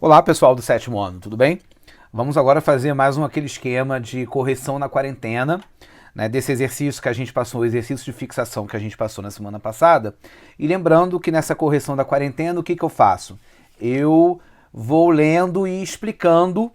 Olá, pessoal do sétimo ano, tudo bem? Vamos agora fazer mais aquele esquema de correção na quarentena, né, desse exercício que a gente passou, o exercício de fixação que a gente passou na semana passada. E lembrando que nessa correção da quarentena, o que eu faço? Eu vou lendo e explicando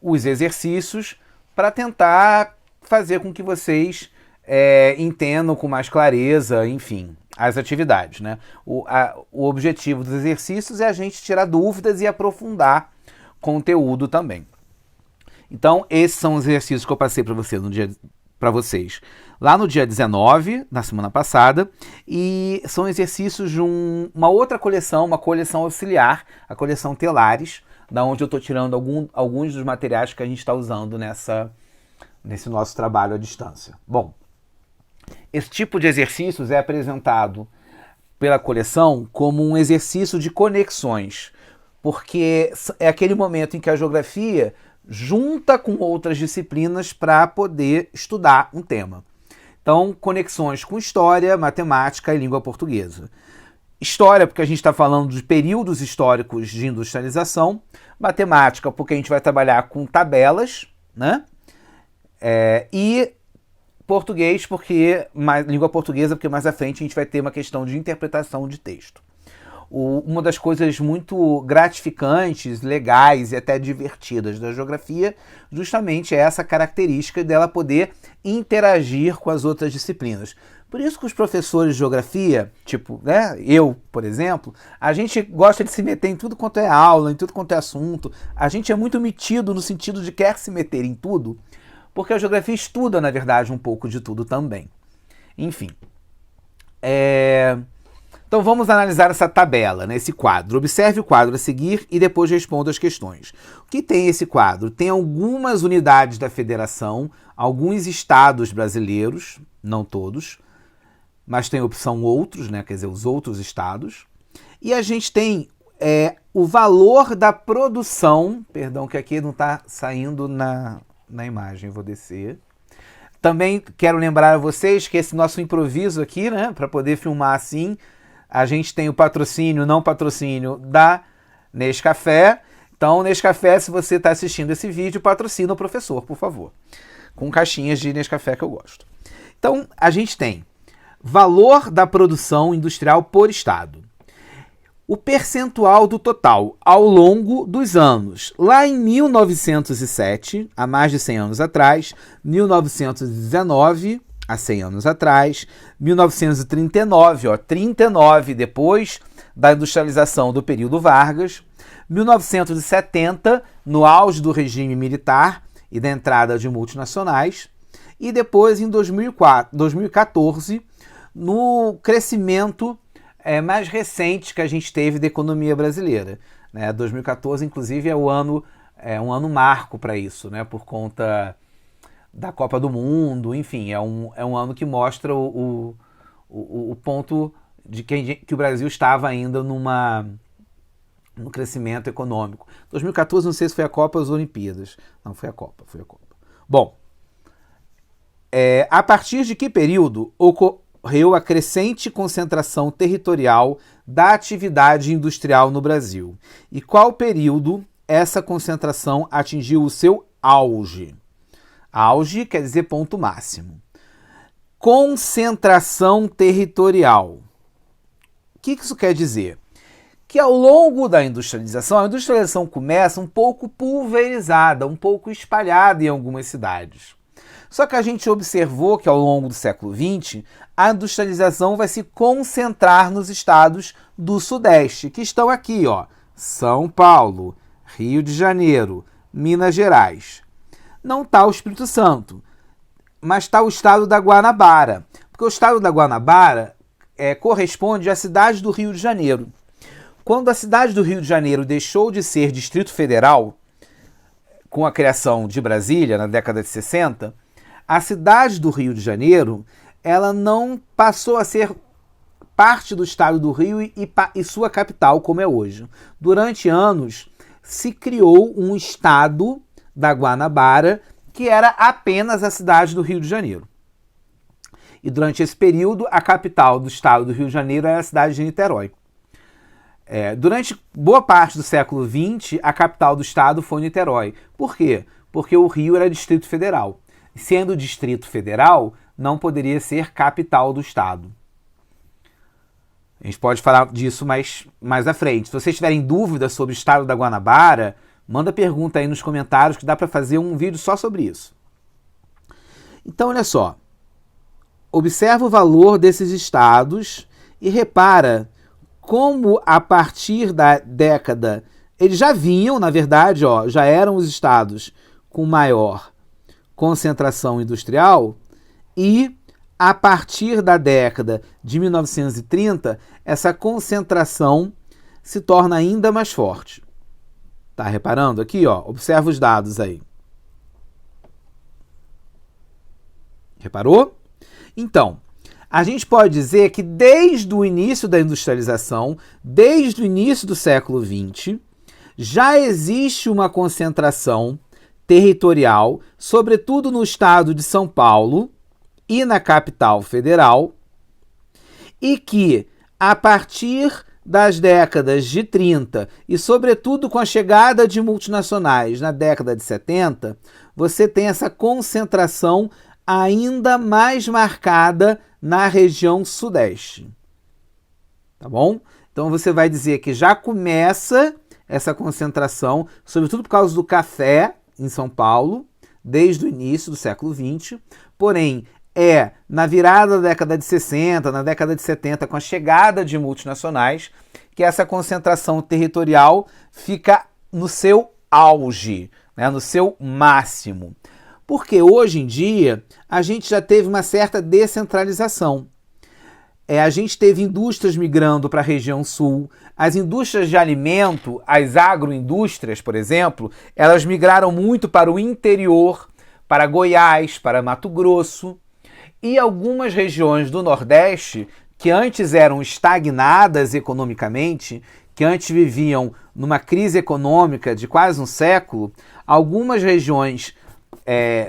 os exercícios para tentar fazer com que vocês entendam com mais clareza, enfim, as atividades, né? O objetivo dos exercícios é a gente tirar dúvidas e aprofundar conteúdo também. Então, esses são os exercícios que eu passei para vocês lá no dia 19, na semana passada, e são exercícios de uma outra coleção, uma coleção auxiliar, a coleção Telares, da onde eu estou tirando alguns dos materiais que a gente está usando nesse nosso trabalho à distância. Bom, esse tipo de exercícios é apresentado pela coleção como um exercício de conexões, porque é aquele momento em que a geografia junta com outras disciplinas para poder estudar um tema. Então, conexões com história, matemática e língua portuguesa. História, porque a gente está falando de períodos históricos de industrialização. Matemática, porque a gente vai trabalhar com tabelas, né? E português, língua portuguesa, porque mais à frente a gente vai ter uma questão de interpretação de texto. Uma das coisas muito gratificantes, legais e até divertidas da geografia, justamente é essa característica dela poder interagir com as outras disciplinas. Por isso que os professores de geografia, tipo, né, eu, por exemplo, a gente gosta de se meter em tudo quanto é aula, em tudo quanto é assunto. A gente é muito metido no sentido de quer se meter em tudo, porque a geografia estuda, na verdade, um pouco de tudo também. Enfim. Então vamos analisar essa tabela, né, esse quadro. Observe o quadro a seguir e depois responda as questões. O que tem esse quadro? Tem algumas unidades da federação, alguns estados brasileiros, não todos, mas tem a opção outros, né, quer dizer, os outros estados. E a gente tem o valor da produção, perdão que aqui não está saindo na imagem, vou descer. Também quero lembrar a vocês que esse nosso improviso aqui, né, para poder filmar assim, a gente tem o patrocínio, não patrocínio da Nescafé. Então, Nescafé, se você está assistindo esse vídeo, patrocina o professor, por favor. Com caixinhas de Nescafé que eu gosto. Então, a gente tem valor da produção industrial por estado. O percentual do total ao longo dos anos. Lá em 1907, há mais de 100 anos atrás, 1919... há 100 anos atrás, 1939, 39 depois da industrialização do período Vargas, 1970, no auge do regime militar e da entrada de multinacionais, e depois em 2014, no crescimento mais recente que a gente teve da economia brasileira. 2014, inclusive, é um ano marco para isso, né, por conta da Copa do Mundo, enfim, é um ano que mostra o ponto de que o Brasil estava ainda no crescimento econômico. 2014, não sei se foi a Copa ou as Olimpíadas. Não, foi a Copa. Bom, a partir de que período ocorreu a crescente concentração territorial da atividade industrial no Brasil? E qual período essa concentração atingiu o seu auge? Auge quer dizer ponto máximo. Concentração territorial. O que isso quer dizer? Que ao longo da industrialização, a industrialização começa um pouco pulverizada, um pouco espalhada em algumas cidades. Só que a gente observou que ao longo do século XX, a industrialização vai se concentrar nos estados do Sudeste, que estão aqui, São Paulo, Rio de Janeiro, Minas Gerais. Não está o Espírito Santo, mas está o estado da Guanabara, porque o estado da Guanabara corresponde à cidade do Rio de Janeiro. Quando a cidade do Rio de Janeiro deixou de ser Distrito Federal, com a criação de Brasília na década de 60, a cidade do Rio de Janeiro ela não passou a ser parte do estado do Rio e sua capital, como é hoje. Durante anos, se criou um estado da Guanabara, que era apenas a cidade do Rio de Janeiro. E durante esse período, a capital do estado do Rio de Janeiro era a cidade de Niterói. Durante boa parte do século XX, a capital do estado foi Niterói. Por quê? Porque o Rio era Distrito Federal. Sendo Distrito Federal, não poderia ser capital do estado. A gente pode falar disso mais à frente. Se vocês tiverem dúvidas sobre o estado da Guanabara, manda pergunta aí nos comentários que dá para fazer um vídeo só sobre isso. Então, olha só. Observa o valor desses estados e repara como a partir da década... Eles já vinham, na verdade, já eram os estados com maior concentração industrial e a partir da década de 1930, essa concentração se torna ainda mais forte. Tá reparando aqui? Observa os dados aí. Reparou? Então, a gente pode dizer que desde o início da industrialização, desde o início do século XX, já existe uma concentração territorial, sobretudo no estado de São Paulo e na capital federal, e que, a partir das décadas de 30 e, sobretudo, com a chegada de multinacionais na década de 70, você tem essa concentração ainda mais marcada na região sudeste. Tá bom? Então você vai dizer que já começa essa concentração, sobretudo por causa do café em São Paulo, desde o início do século XX, porém na virada da década de 60, na década de 70, com a chegada de multinacionais, que essa concentração territorial fica no seu auge, no seu máximo. Porque hoje em dia a gente já teve uma certa descentralização. A gente teve indústrias migrando para a região sul, as indústrias de alimento, as agroindústrias, por exemplo, elas migraram muito para o interior, para Goiás, para Mato Grosso, e algumas regiões do Nordeste, que antes eram estagnadas economicamente, que antes viviam numa crise econômica de quase um século, algumas regiões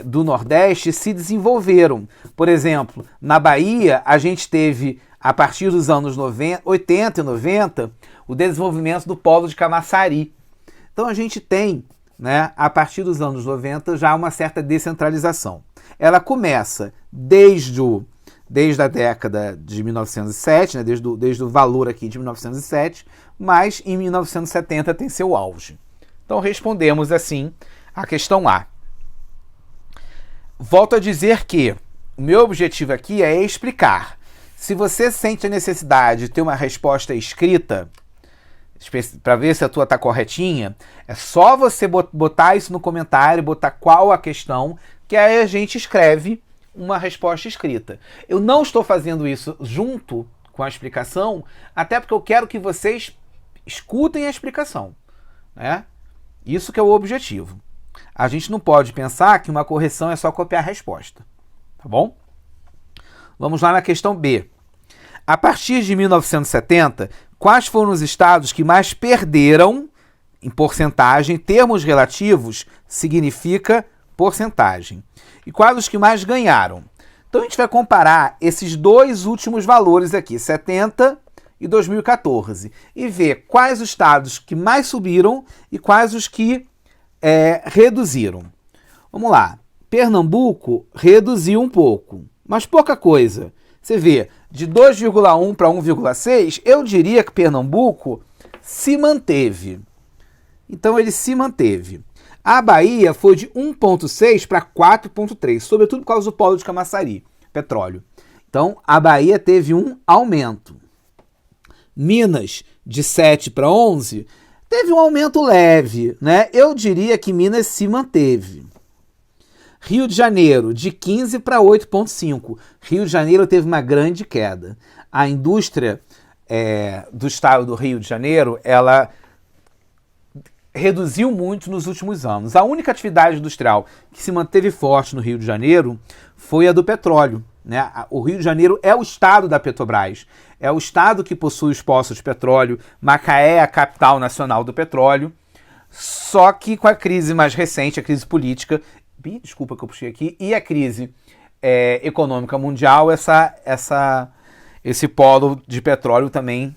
do Nordeste se desenvolveram. Por exemplo, na Bahia, a gente teve, a partir dos anos 80 e 90, o desenvolvimento do polo de Camaçari. Então a gente tem, a partir dos anos 90, já uma certa descentralização. Ela começa desde a década de 1907, desde o valor aqui de 1907, mas em 1970 tem seu auge. Então respondemos assim a questão A. Volto a dizer que o meu objetivo aqui é explicar. Se você sente a necessidade de ter uma resposta escrita, para ver se a tua está corretinha, é só você botar isso no comentário, botar qual a questão, que aí a gente escreve uma resposta escrita. Eu não estou fazendo isso junto com a explicação, até porque eu quero que vocês escutem a explicação. Isso que é o objetivo. A gente não pode pensar que uma correção é só copiar a resposta. Tá bom? Vamos lá na questão B. A partir de 1970, quais foram os estados que mais perderam em porcentagem? Termos relativos significa porcentagem. E quais os que mais ganharam? Então a gente vai comparar esses dois últimos valores aqui, 70 e 2014, e ver quais os estados que mais subiram e quais os que reduziram. Vamos lá. Pernambuco reduziu um pouco, mas pouca coisa. Você vê, de 2,1 para 1,6, eu diria que Pernambuco se manteve. Então ele se manteve. A Bahia foi de 1,6 para 4,3, sobretudo por causa do polo de Camaçari, petróleo. Então a Bahia teve um aumento. Minas, de 7 para 11, teve um aumento leve, Eu diria que Minas se manteve. Rio de Janeiro, de 15 para 8,5. Rio de Janeiro teve uma grande queda. A indústria do estado do Rio de Janeiro, ela reduziu muito nos últimos anos. A única atividade industrial que se manteve forte no Rio de Janeiro foi a do petróleo. O Rio de Janeiro é o estado da Petrobras, é o estado que possui os poços de petróleo. Macaé é a capital nacional do petróleo, só que com a crise mais recente, a crise política, desculpa que eu puxei aqui, e a crise econômica mundial, esse polo de petróleo também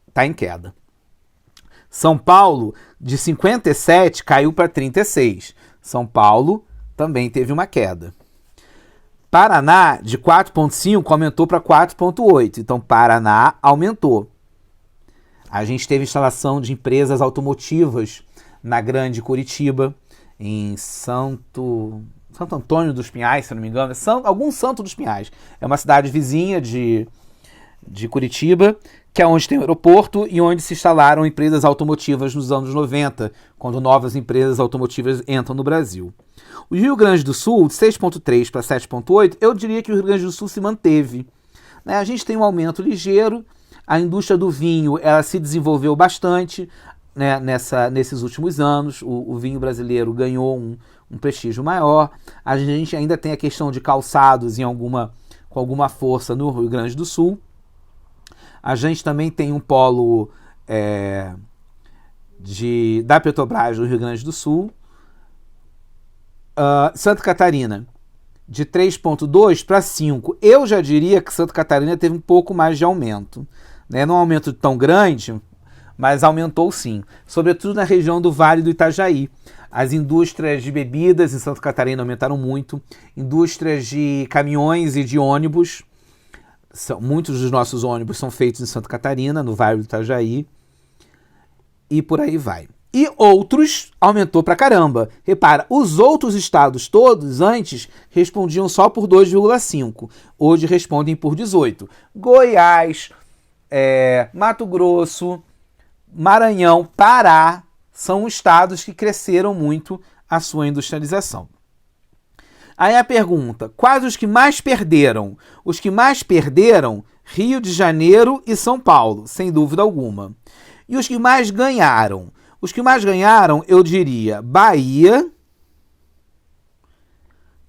está em queda. São Paulo, de 57, caiu para 36. São Paulo também teve uma queda. Paraná, de 4,5, aumentou para 4,8. Então, Paraná aumentou. A gente teve instalação de empresas automotivas na Grande Curitiba, em Santo Antônio dos Pinhais, se não me engano. Algum Santo dos Pinhais. É uma cidade vizinha de Curitiba, que é onde tem o aeroporto e onde se instalaram empresas automotivas nos anos 90, quando novas empresas automotivas entram no Brasil. O Rio Grande do Sul, de 6,3 para 7,8, eu diria que o Rio Grande do Sul se manteve. A gente tem um aumento ligeiro, a indústria do vinho ela se desenvolveu bastante, né, nesses últimos anos, o vinho brasileiro ganhou um prestígio maior. A gente ainda tem a questão de calçados com alguma força no Rio Grande do Sul. A gente também tem um polo da Petrobras no Rio Grande do Sul. Santa Catarina, de 3,2 para 5. Eu já diria que Santa Catarina teve um pouco mais de aumento. Né? Não um aumento tão grande, mas aumentou sim. Sobretudo na região do Vale do Itajaí. As indústrias de bebidas em Santa Catarina aumentaram muito. Indústrias de caminhões e de ônibus. Muitos dos nossos ônibus são feitos em Santa Catarina, no Vale do Itajaí. E por aí vai. E outros aumentou pra caramba. Repara, os outros estados todos antes respondiam só por 2,5. Hoje respondem por 18. Goiás, Mato Grosso, Maranhão, Pará são estados que cresceram muito a sua industrialização. Aí a pergunta, quais os que mais perderam? Os que mais perderam, Rio de Janeiro e São Paulo, sem dúvida alguma. E os que mais ganharam? Os que mais ganharam, eu diria, Bahia,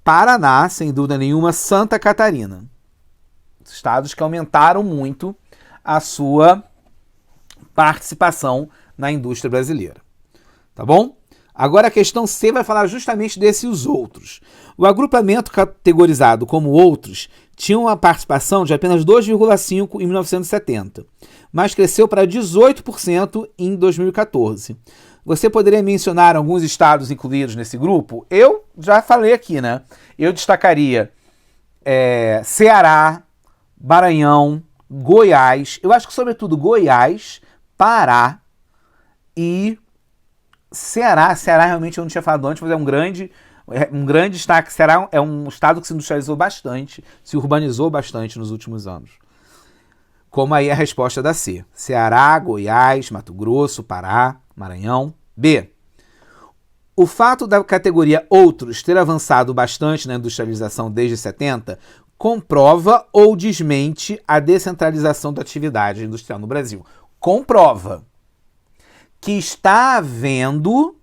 Paraná, sem dúvida nenhuma, Santa Catarina. Estados que aumentaram muito a sua participação na indústria brasileira. Tá bom? Agora a questão C vai falar justamente desses outros. O agrupamento categorizado como outros tinha uma participação de apenas 2,5% em 1970, mas cresceu para 18% em 2014. Você poderia mencionar alguns estados incluídos nesse grupo? Eu já falei aqui, né? Eu destacaria Ceará, Maranhão, Goiás, eu acho que sobretudo Goiás, Pará e Ceará realmente eu não tinha falado antes, mas é um grande destaque. Ceará é um estado que se industrializou bastante, se urbanizou bastante nos últimos anos. Como aí a resposta da C. Ceará, Goiás, Mato Grosso, Pará, Maranhão. B. O fato da categoria outros ter avançado bastante na industrialização desde 70 comprova ou desmente a descentralização da atividade industrial no Brasil. Comprova que está havendo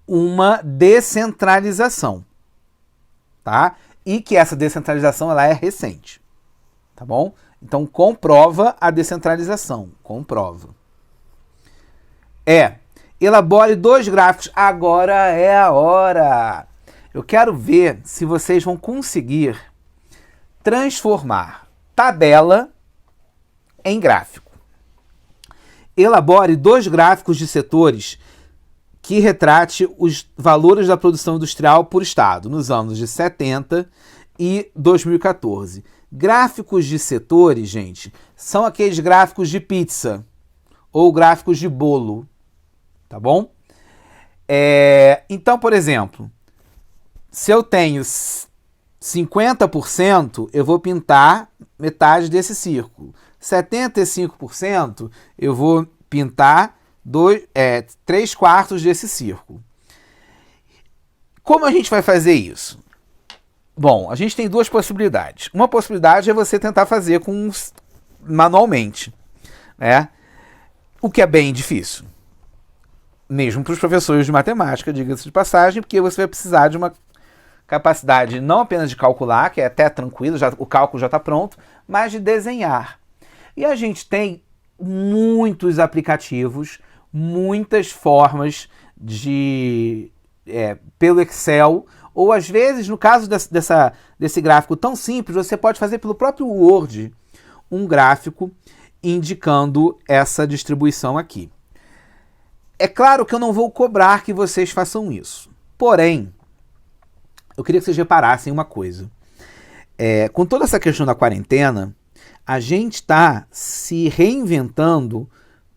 uma descentralização, tá? E que essa descentralização ela é recente, tá bom? Então comprova a descentralização, comprova. Elabore 2 gráficos. Agora é a hora. Eu quero ver se vocês vão conseguir transformar tabela em gráfico. Elabore 2 gráficos de setores que retrate os valores da produção industrial por estado, nos anos de 70 e 2014. Gráficos de setores, gente, são aqueles gráficos de pizza ou gráficos de bolo, tá bom? Então, por exemplo, se eu tenho 50%, eu vou pintar metade desse círculo. 75%, eu vou pintar 3/4 desse círculo. Como a gente vai fazer isso? Bom, a gente tem 2 possibilidades. Uma possibilidade é você tentar fazer manualmente, né? O que é bem difícil. Mesmo para os professores de matemática, diga-se de passagem, porque você vai precisar de uma capacidade não apenas de calcular, que é até tranquilo, o cálculo já está pronto, mas de desenhar. E a gente tem muitos aplicativos, muitas formas pelo Excel, ou às vezes, no caso desse gráfico tão simples, você pode fazer pelo próprio Word um gráfico indicando essa distribuição aqui. É claro que eu não vou cobrar que vocês façam isso. Porém, eu queria que vocês reparassem uma coisa. Com toda essa questão da quarentena, a gente está se reinventando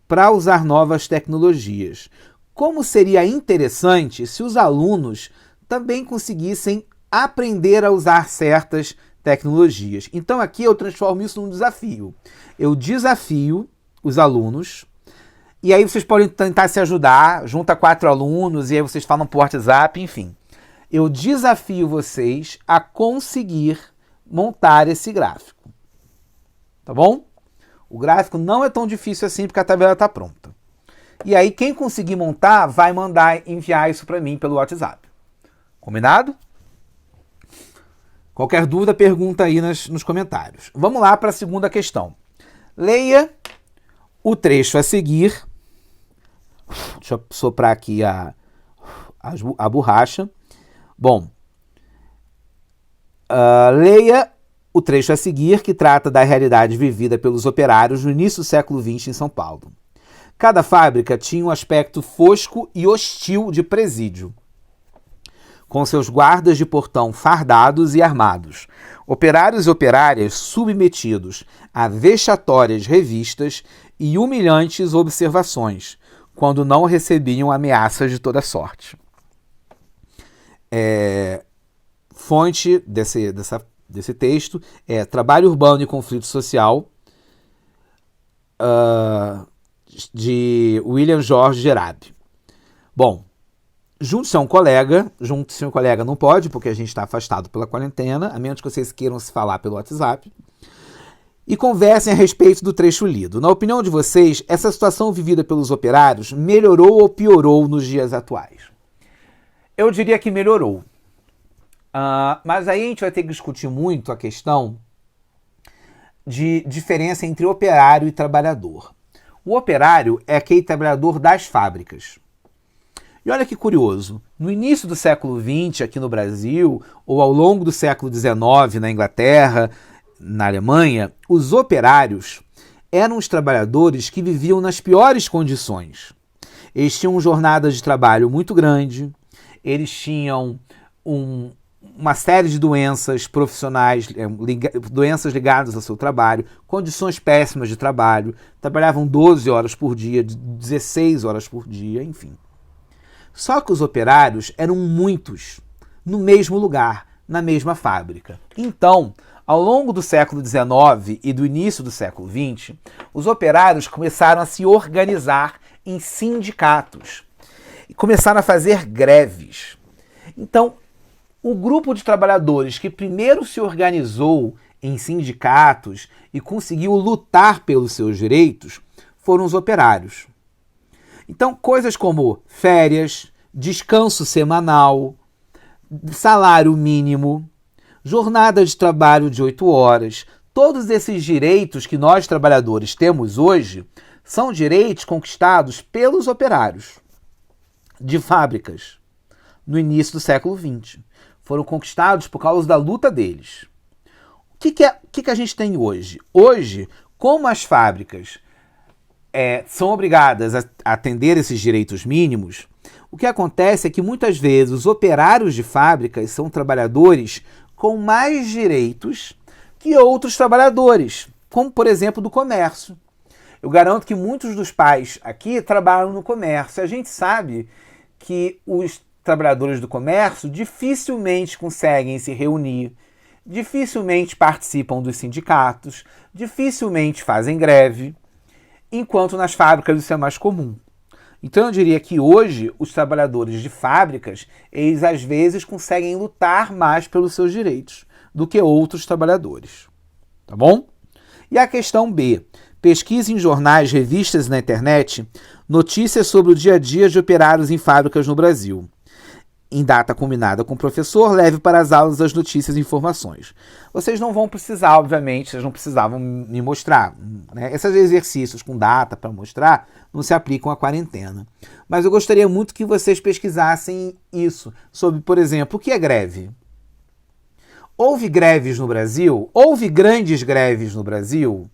para usar novas tecnologias. Como seria interessante se os alunos também conseguissem aprender a usar certas tecnologias. Então aqui eu transformo isso num desafio. Eu desafio os alunos, e aí vocês podem tentar se ajudar, junta 4 alunos, e aí vocês falam por WhatsApp, enfim. Eu desafio vocês a conseguir montar esse gráfico. Tá bom? O gráfico não é tão difícil assim, porque a tabela está pronta. E aí, quem conseguir montar, vai enviar isso para mim pelo WhatsApp. Combinado? Qualquer dúvida, pergunta aí nos comentários. Vamos lá para a segunda questão. Leia o trecho a seguir. Deixa eu soprar aqui a borracha. Bom, leia o trecho a seguir, que trata da realidade vivida pelos operários no início do século XX em São Paulo. Cada fábrica tinha um aspecto fosco e hostil de presídio, com seus guardas de portão fardados e armados, operários e operárias submetidos a vexatórias revistas e humilhantes observações, quando não recebiam ameaças de toda sorte. Fonte desse texto é Trabalho Urbano e Conflito Social, de William George Gerabi. Bom, junte-se a um colega não pode, porque a gente está afastado pela quarentena, a menos que vocês queiram se falar pelo WhatsApp, e conversem a respeito do trecho lido. Na opinião de vocês, essa situação vivida pelos operários melhorou ou piorou nos dias atuais? Eu diria que melhorou. Mas aí a gente vai ter que discutir muito a questão de diferença entre operário e trabalhador. O operário é aquele trabalhador das fábricas. E olha que curioso, no início do século XX aqui no Brasil, ou ao longo do século XIX na Inglaterra, na Alemanha, os operários eram os trabalhadores que viviam nas piores condições. Eles tinham jornadas de trabalho muito grande, eles tinham uma série de doenças profissionais, doenças ligadas ao seu trabalho, condições péssimas de trabalho, trabalhavam 12 horas por dia, 16 horas por dia, enfim. Só que os operários eram muitos, no mesmo lugar, na mesma fábrica. Então, ao longo do século XIX e do início do século XX, os operários começaram a se organizar em sindicatos e começaram a fazer greves. Então, o grupo de trabalhadores que primeiro se organizou em sindicatos e conseguiu lutar pelos seus direitos foram os operários. Então, coisas como férias, descanso semanal, salário mínimo, jornada de trabalho de 8 horas, todos esses direitos que nós trabalhadores temos hoje são direitos conquistados pelos operários de fábricas no início do século XX. Foram conquistados por causa da luta deles. O que a gente tem hoje? Hoje, como as fábricas são obrigadas a atender esses direitos mínimos, o que acontece é que muitas vezes os operários de fábricas são trabalhadores com mais direitos que outros trabalhadores, como por exemplo do comércio. Eu garanto que muitos dos pais aqui trabalham no comércio. A gente sabe que os trabalhadores do comércio dificilmente conseguem se reunir, dificilmente participam dos sindicatos, dificilmente fazem greve, enquanto nas fábricas isso é mais comum. Então eu diria que hoje os trabalhadores de fábricas, eles às vezes conseguem lutar mais pelos seus direitos do que outros trabalhadores. Tá bom? E a questão B. Pesquise em jornais, revistas e na internet notícias sobre o dia a dia de operários em fábricas no Brasil. Em data combinada com o professor, leve para as aulas as notícias e informações. Vocês não vão precisar, obviamente, vocês não precisavam me mostrar, né? Esses exercícios com data para mostrar não se aplicam à quarentena. Mas eu gostaria muito que vocês pesquisassem isso, sobre, por exemplo, o que é greve? Houve greves no Brasil? Houve grandes greves no Brasil?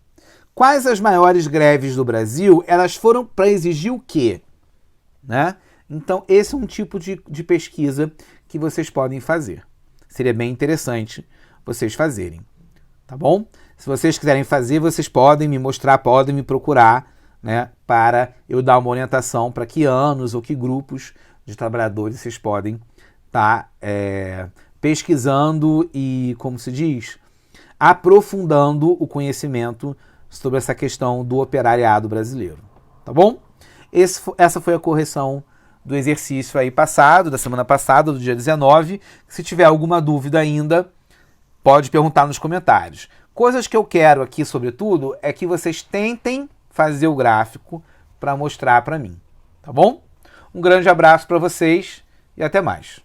Quais as maiores greves do Brasil? Elas foram para exigir o quê? né? Então, esse é um tipo de pesquisa que vocês podem fazer. Seria bem interessante vocês fazerem, tá bom? Se vocês quiserem fazer, vocês podem me mostrar, podem me procurar, né, para eu dar uma orientação para que anos ou que grupos de trabalhadores vocês podem estar pesquisando e, como se diz, aprofundando o conhecimento sobre essa questão do operariado brasileiro, tá bom? Essa foi a correção do exercício aí passado, da semana passada, do dia 19. Se tiver alguma dúvida ainda, pode perguntar nos comentários. Coisas que eu quero aqui, sobretudo, é que vocês tentem fazer o gráfico para mostrar para mim, tá bom? Um grande abraço para vocês e até mais.